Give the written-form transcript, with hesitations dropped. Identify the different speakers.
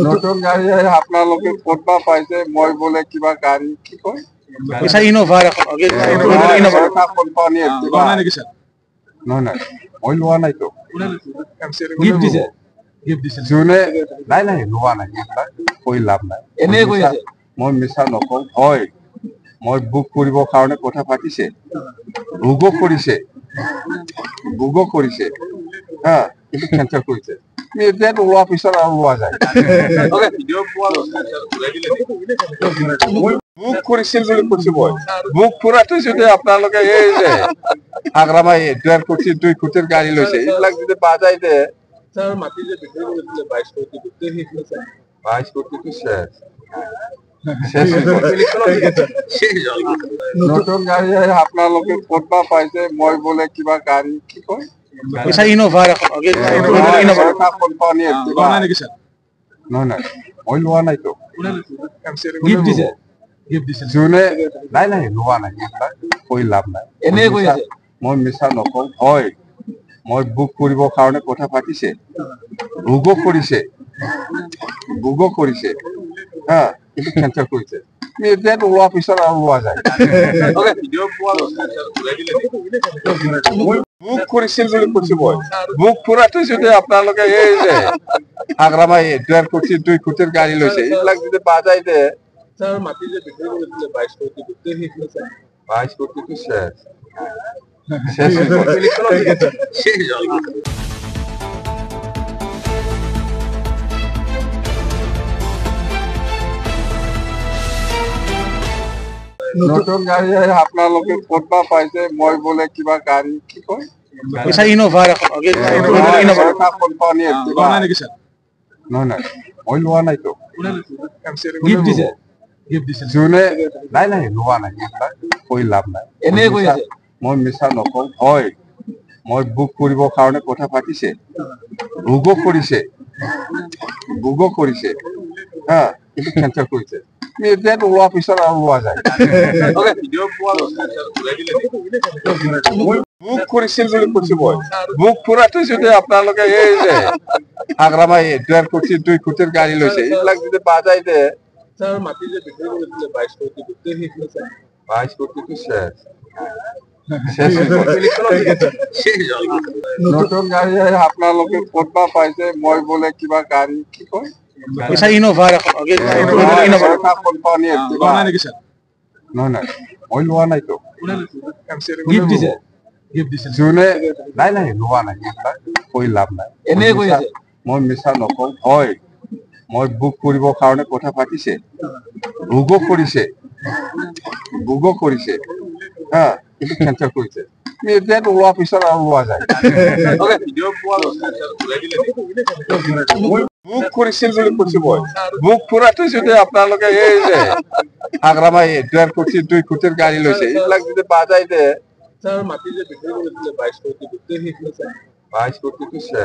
Speaker 1: নতুন গাড়ী আপোনালোকে ক'ত বা পাইছে মই বোলে কিবা গাড়ী কি কয়
Speaker 2: ইনোভা
Speaker 1: কোম্পানী নহয় নহয় মই লোৱা নাইতো যোনে নাই নাই লোৱা নাই কৈ লাভ নাই মই মিছা নকওঁ হয় মই বুক কৰিবৰ কাৰণে কথা পাতিছে বুকো কৰিছে হা কিন্তু কেঞ্চেল কৰিছে ডেট ওলোৱাৰ পিছত আৰু লোৱা যায় বুক কৰিছিল বুলি কৈছো মই বুক কৰাটো যদি আপোনালোকে এই যে আগ্ৰামাই 2 কোটিৰ গাড়ী লৈছে এইবিলাক যদি বাজাই দে মাটি যে বিক্ৰী কৰিছিলে 22 কোটি গোটেই সেইখিনি 22 কোটিটো নতুন গাড়ী আপোনালোকে ক'ত বা পাইছে মই বোলে কিবা গাড়ী কি কয়
Speaker 2: ইনোভা
Speaker 1: কোম্পানী নহয় নহয় মই লোৱা নাইতো যোনে নাই নাই লোৱা নাই কৈ লাভ নাই মই মিছা নকওঁ হয় মই বুক কৰিবৰ কাৰণে কথা পাতিছে বুকো কৰিছে হা কিন্তু কেঞ্চেল কৰিছে ডেট ওলোৱাৰ পিছত আৰু লোৱা যায় বুক কৰিছিল বুলি কৈছো মই বুক কৰাটো যদি আপোনালোকে এই যে আগ্ৰামাই 2 কোটিৰ গাড়ী লৈছে এইবিলাক যদি বাজাই দে মাটি যে বিক্ৰী কৰিছিলে 22 কোটি গোটেই সেইখিনি 22 কোটিটো নতুন গাড়ী আপোনালোকে ক'ত বা পাইছে মই বোলে কিবা গাড়ী কি কয়
Speaker 2: ইনোভা
Speaker 1: কোম্পানী নহয় নহয় মই লোৱা নাইতো যোনে নাই নাই লোৱা নাই কৈ লাভ নাই মই মিছা নকওঁ হয় মই বুক কৰিবৰ কাৰণে কথা পাতিছে বুকো কৰিছে হা কিন্তু কেঞ্চেল কৰিছে ডেট ওলোৱাৰ পিছত আৰু লোৱা যায় বুক কৰিছিল বুলি কৈছো মই বুক কৰাটো যদি আপোনালোকে এই যে আগ্ৰামাই 2 কোটিৰ গাড়ী লৈছে এইবিলাক যদি বাজাই দে মাটি যে বিক্ৰী কৰিছিলে 22 কোটি গোটেই সেইখিনি 22 কোটিটো নতুন গাড়ী আপোনালোকে ক'ত বা পাইছে মই বোলে কিবা গাড়ী কি কয়
Speaker 2: ইনোভা
Speaker 1: কোম্পানী নহয় নহয় মই লোৱা নাইতো যোনে নাই নাই লোৱা নাই কৈ লাভ নাই মই মিছা নকওঁ হয় মই বুক কৰিবৰ কাৰণে কথা পাতিছে বুকো কৰিছে হা কিন্তু কেঞ্চেল কৰিছে ডেট ওলোৱাৰ পিছত আৰু লোৱা যায় বুক কৰিছিল বুলি কৈছো মই বুক কৰাটো যদি আপোনালোকে এই যে আগ্ৰামাই 2 কোটিৰ গাড়ী লৈছে এইবিলাক যদি বাজাই দে মাটি যে বিক্ৰী কৰিছিলে 22 কোটি গোটেই সেইখিনি 22 কোটিটো